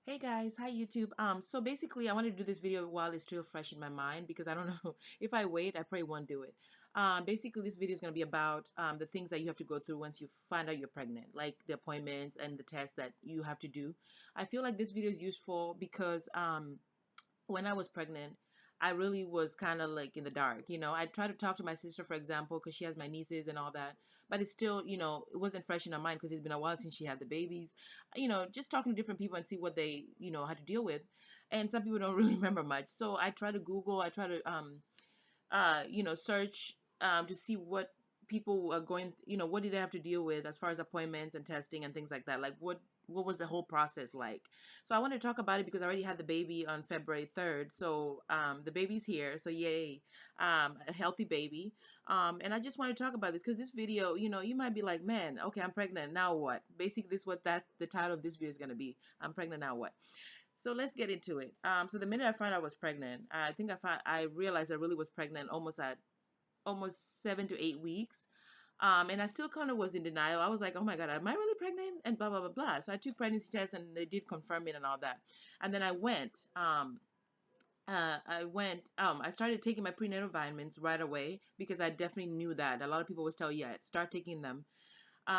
Hey guys, hi YouTube. So basically I wanted to do this video while it's still fresh in my mind because I don't know if I wait, I probably won't do it. Basically this video is going to be about the things that you have to go through once you find out you're pregnant, like the appointments and the tests that you have to do. I feel like this video is useful because when I was pregnant, I really was kind of like in the dark. I tried to talk to my sister, for example, because she has my nieces and all that, but it's still, it wasn't fresh in her mind because it's been a while since she had the babies. Just talking to different people and see what they, had to deal with. And some people don't really remember much. So I try to Google, I try to, search to see what people are going, what do they have to deal with as far as appointments and testing and things like that. Like what was the whole process like? So I wanted to talk about it because I already had the baby on February 3rd. So the baby's here. So yay, a healthy baby. And I just want to talk about this because this video, you might be like, man, okay, I'm pregnant. Now what? Basically, this is what the title of this video is going to be. I'm pregnant. Now what? So let's get into it. So the minute I found out I was pregnant, I think I realized I really was pregnant almost 7 to 8 weeks. And I still kind of was in denial. I was like, oh my God, am I really pregnant? And blah, blah, blah, blah. So I took pregnancy tests and they did confirm it and all that. And then I started taking my prenatal vitamins right away because I definitely knew that. A lot of people always tell you, yeah, start taking them.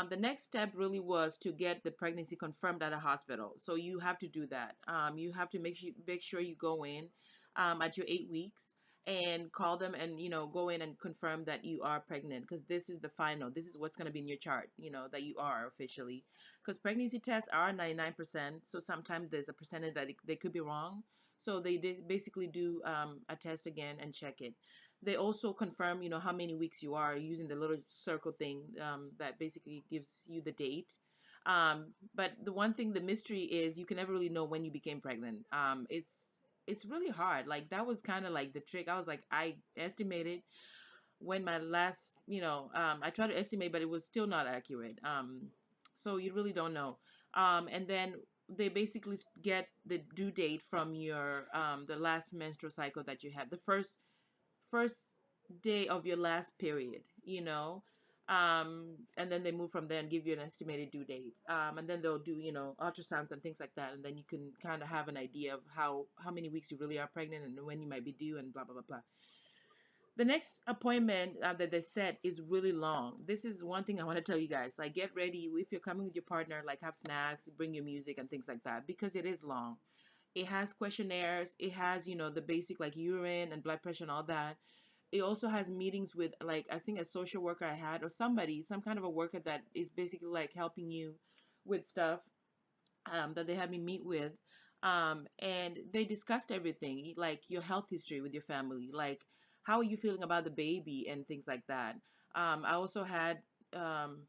The next step really was to get the pregnancy confirmed at a hospital. So you have to do that. You have to make sure you go in at your 8 weeks and call them and go in and confirm that you are pregnant because this is the final. This is what's going to be in your chart. That you are officially, because pregnancy tests are 99%. So sometimes there's a percentage that they could be wrong. So they basically do a test again and check it. They also confirm, how many weeks you are using the little circle thing that basically gives you the date. But the one thing, the mystery is you can never really know when you became pregnant. It's really hard. Like that was kind of like the trick. I was like, I estimated when my last, I tried to estimate, but it was still not accurate. So you really don't know. And then they basically get the due date from your the last menstrual cycle that you had, the first day of your last period, and then they move from there and give you an estimated due date. And then they'll do, ultrasounds and things like that, and then you can kind of have an idea of how many weeks you really are pregnant and when you might be due and blah blah blah blah. The next appointment that they set is really long. This is one thing I want to tell you guys. Like, get ready if you're coming with your partner. Like, have snacks, bring your music and things like that because it is long. It has questionnaires. It has, the basic like urine and blood pressure and all that. It also has meetings with, like, I think a social worker I had or somebody, some kind of a worker that is basically like helping you with stuff that they had me meet with. And they discussed everything, like your health history with your family, like how are you feeling about the baby and things like that. I also had,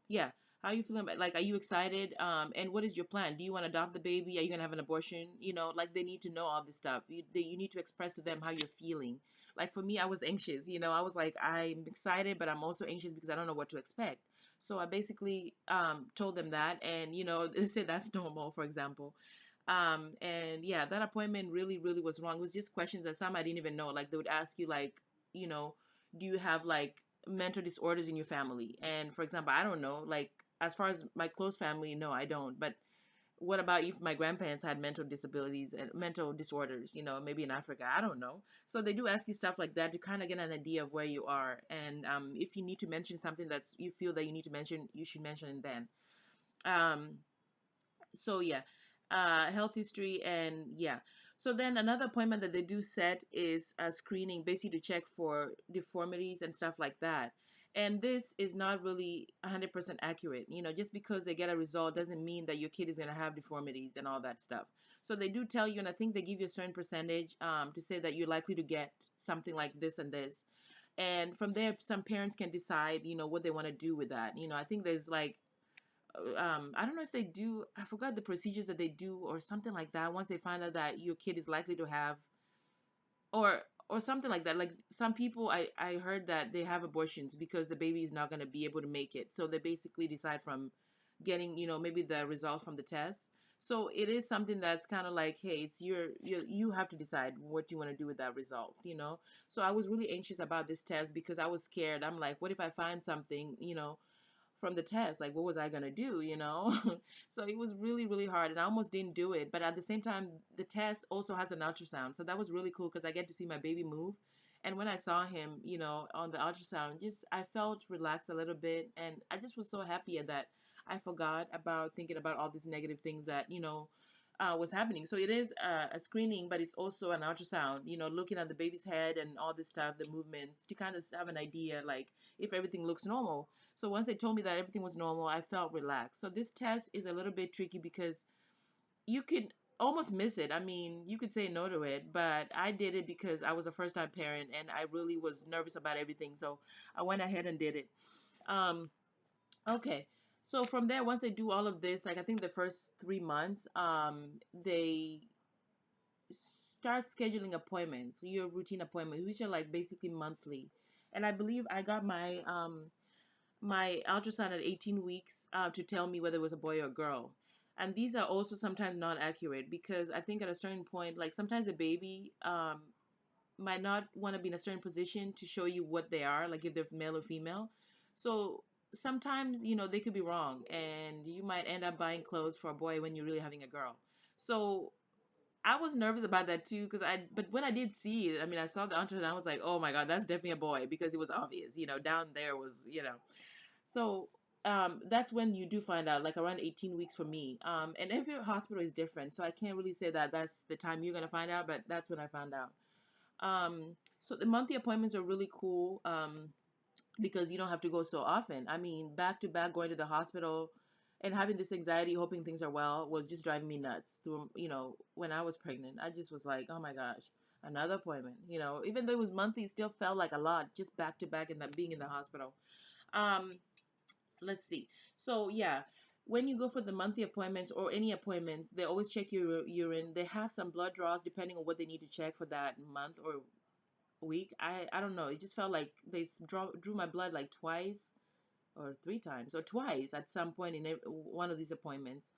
yeah, how are you feeling about, like, are you excited? And what is your plan? Do you want to adopt the baby? Are you going to have an abortion? Like they need to know all this stuff. You need to express to them how you're feeling. Like for me, I was anxious, I was like, I'm excited, but I'm also anxious because I don't know what to expect. So I basically told them that, and they said that's normal, for example. And yeah, that appointment really, really was wrong. It was just questions that some I didn't even know. Like they would ask you, like, you know, do you have like mental disorders in your family? And for example, I don't know. Like as far as my close family, no, I don't. But what about if my grandparents had mental disabilities and mental disorders, maybe in Africa? I don't know. So they do ask you stuff like that to kind of get an idea of where you are. And if you need to mention something that's you feel that you need to mention, you should mention it then. Um, so yeah, health history and yeah. So then another appointment that they do set is a screening, basically to check for deformities and stuff like that. And this is not really 100% accurate. Just because they get a result doesn't mean that your kid is going to have deformities and all that stuff. So they do tell you, and I think they give you a certain percentage to say that you're likely to get something like this and this. And from there, some parents can decide, what they want to do with that. I think there's like I don't know if they do, I forgot the procedures that they do or something like that once they find out that your kid is likely to have, or something like that. Like some people, I heard that they have abortions because the baby is not going to be able to make it. So they basically decide from getting, maybe the result from the test. So it is something that's kind of like, hey, it's you have to decide what you want to do with that result. So I was really anxious about this test because I was scared. I'm like, what if I find something, from the test. Like, what was I gonna do, you know? So it was really, really hard, and I almost didn't do it. But at the same time, the test also has an ultrasound, so that was really cool because I get to see my baby move. And when I saw him, on the ultrasound, just I felt relaxed a little bit, and I just was so happy that I forgot about thinking about all these negative things that was happening. So it is a screening, but it's also an ultrasound, looking at the baby's head and all this stuff, the movements, to kind of have an idea, like, if everything looks normal. So once they told me that everything was normal, I felt relaxed. So this test is a little bit tricky because you could almost miss it. I mean, you could say no to it, but I did it because I was a first time parent and I really was nervous about everything. So I went ahead and did it. Um, okay. So from there, once they do all of this, like I think the first 3 months, they start scheduling appointments, your routine appointments, which are like basically monthly. And I believe I got my ultrasound at 18 weeks to tell me whether it was a boy or a girl. And these are also sometimes not accurate because I think at a certain point, like sometimes a baby might not want to be in a certain position to show you what they are, like if they're male or female. So sometimes, they could be wrong and you might end up buying clothes for a boy when you're really having a girl. So I was nervous about that too, but when I did see it, I mean, I saw the ultrasound, I was like, oh my God, that's definitely a boy because it was obvious, down there was, so that's when you do find out, like around 18 weeks for me. And every hospital is different, so I can't really say that that's the time you're gonna find out, but that's when I found out. So the monthly appointments are really cool because you don't have to go so often. I mean, back to back going to the hospital and having this anxiety, hoping things are well, was just driving me nuts. Through, when I was pregnant, I just was like, oh my gosh, another appointment. Even though it was monthly, it still felt like a lot, just back to back and that being in the hospital. Um, let's see. So yeah, when you go for the monthly appointments or any appointments, they always check your urine. They have some blood draws depending on what they need to check for that month or week. I don't know. It just felt like they drew my blood like twice or three times or twice at some point in one of these appointments.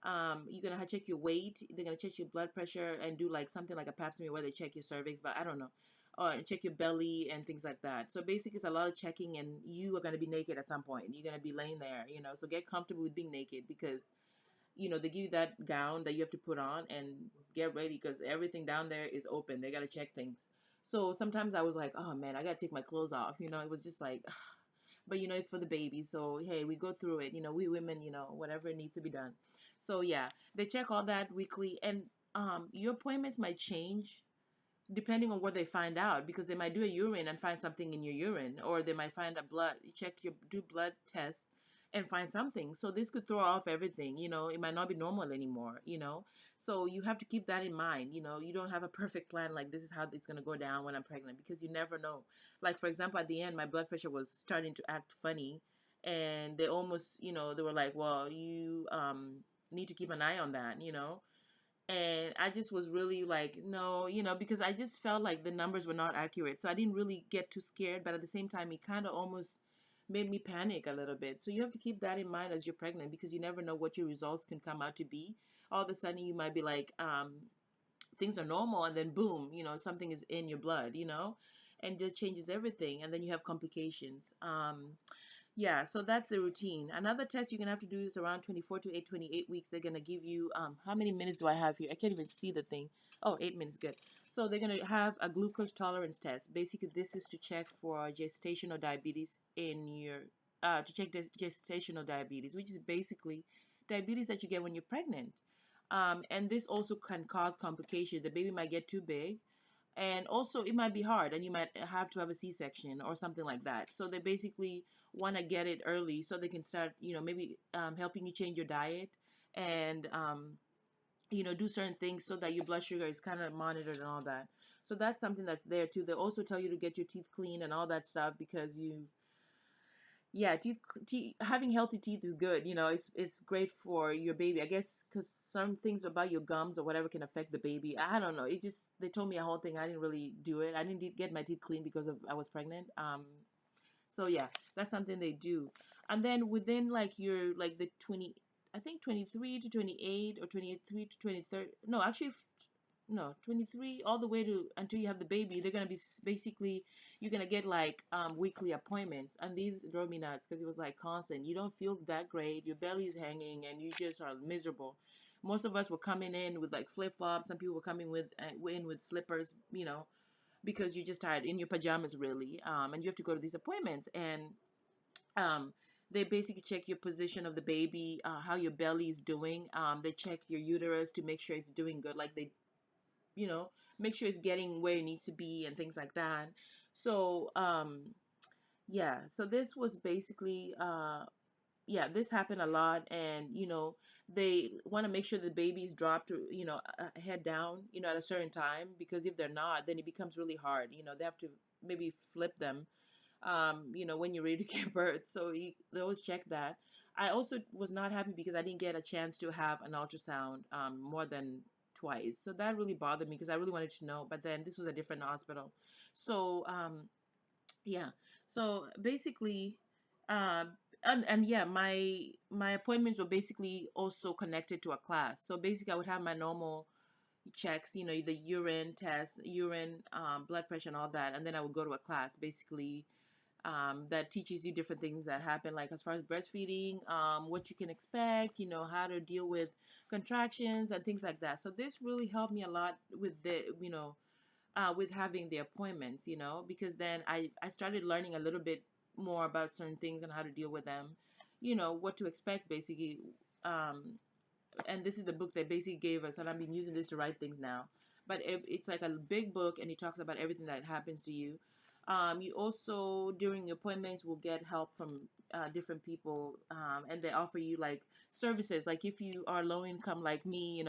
You're gonna check your weight. They're gonna check your blood pressure and do like something like a pap smear where they check your cervix, but I don't know. Or check your belly and things like that. So basically, it's a lot of checking, and you are gonna be naked at some point. You're gonna be laying there, So get comfortable with being naked because they give you that gown that you have to put on and get ready because everything down there is open. They gotta check things. So sometimes I was like, oh man, I gotta take my clothes off. It was just like, but it's for the baby, so hey, we go through it, we women, whatever needs to be done. So yeah, they check all that weekly, and your appointments might change depending on what they find out, because they might do a urine and find something in your urine, or they might find a blood, check your do blood test and find something. So this could throw off everything. It might not be normal anymore. So you have to keep that in mind. You don't have a perfect plan, like this is how it's going to go down when I'm pregnant, because you never know. Like for example, at the end my blood pressure was starting to act funny, and they almost, they were like, well, you need to keep an eye on that. And I just was really like, no, because I just felt like the numbers were not accurate. So I didn't really get too scared, but at the same time, it kind of almost made me panic a little bit. So you have to keep that in mind as you're pregnant, because you never know what your results can come out to be. All of a sudden, you might be like, things are normal, and then boom, something is in your blood, and it changes everything. And then you have complications. Yeah, so that's the routine. Another test you're gonna have to do is around 24 to 28 weeks. They're gonna give you how many minutes do I have here? I can't even see the thing. Oh, 8 minutes, good. So they're gonna have a glucose tolerance test. Basically, this is to check for gestational diabetes in your to check this gestational diabetes, which is basically diabetes that you get when you're pregnant. And this also can cause complications. The baby might get too big, and also it might be hard, and you might have to have a c-section or something like that. So they basically want to get it early so they can start, maybe helping you change your diet, and do certain things so that your blood sugar is kind of monitored and all that. So that's something that's there too. They also tell you to get your teeth clean and all that stuff, because yeah, having healthy teeth is good. It's great for your baby, I guess, because some things about your gums or whatever can affect the baby. I don't know. It just, they told me a whole thing. I didn't really do it. I didn't get my teeth clean because of I was pregnant. So yeah, that's something they do. And then within like your like the 20, I think 23 to 28 or 23 to 23. No, actually no, 23 all the way to until you have the baby. They're gonna be basically, you're gonna get like weekly appointments, and these drove me nuts because it was like constant. You don't feel that great, your belly's hanging, and you just are miserable. Most of us were coming in with like flip flops. Some people were coming with in with slippers, because you're just tired in your pajamas, really. And you have to go to these appointments, and um, they basically check your position of the baby, how your belly is doing. They check your uterus to make sure it's doing good, like they, make sure it's getting where it needs to be and things like that. So, yeah, so this was basically, yeah, this happened a lot. And, they want to make sure the baby's dropped, head down, at a certain time, because if they're not, then it becomes really hard. They have to maybe flip them, when you're ready to give birth. So they always check that. I also was not happy because I didn't get a chance to have an ultrasound more than twice. So that really bothered me because I really wanted to know. But then this was a different hospital. So yeah. So basically, uh, and yeah, my appointments were basically also connected to a class. So basically, I would have my normal checks, the urine test, urine, blood pressure, and all that, and then I would go to a class, basically, that teaches you different things that happen, like as far as breastfeeding, what you can expect, how to deal with contractions and things like that. So this really helped me a lot with with having the appointments, because then I started learning a little bit more about certain things and how to deal with them, what to expect, basically. And this is the book that basically gave us, and I've been using this to write things now. But it's like a big book, and it talks about everything that happens to you. You also, during your appointments, will get help from different people, and they offer you like services. Like if you are low income like me,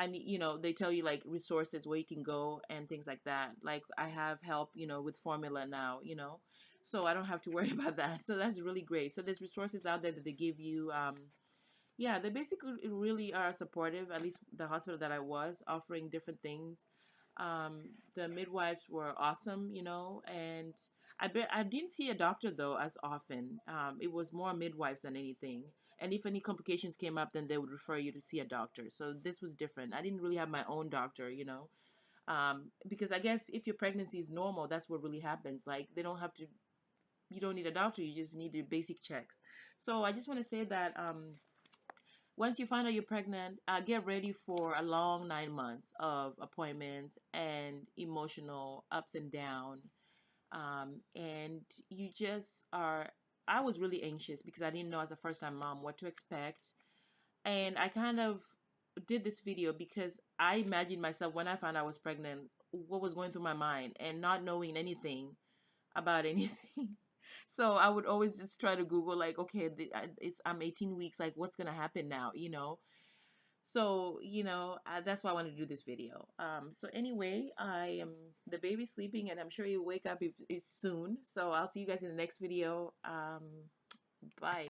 I need, they tell you like resources where you can go and things like that. Like I have help, with formula now, so I don't have to worry about that. So that's really great. So there's resources out there that they give you. Yeah, they basically really are supportive, at least the hospital that I was, offering different things. The midwives were awesome, and I didn't see a doctor though as often. It was more midwives than anything. And if any complications came up, then they would refer you to see a doctor. So this was different. I didn't really have my own doctor, because I guess if your pregnancy is normal, that's what really happens. Like they don't have to, you don't need a doctor. You just need the basic checks. So I just want to say that once you find out you're pregnant, get ready for a long 9 months of appointments and emotional ups and down. And you just are. I was really anxious because I didn't know as a first time mom what to expect. And I kind of did this video because I imagined myself when I found I was pregnant, what was going through my mind, and not knowing anything about anything. So I would always just try to Google like, okay, I'm 18 weeks, like what's gonna happen now, So, that's why I wanted to do this video. So anyway, the baby's sleeping, and I'm sure he'll wake up if soon. So I'll see you guys in the next video. Bye.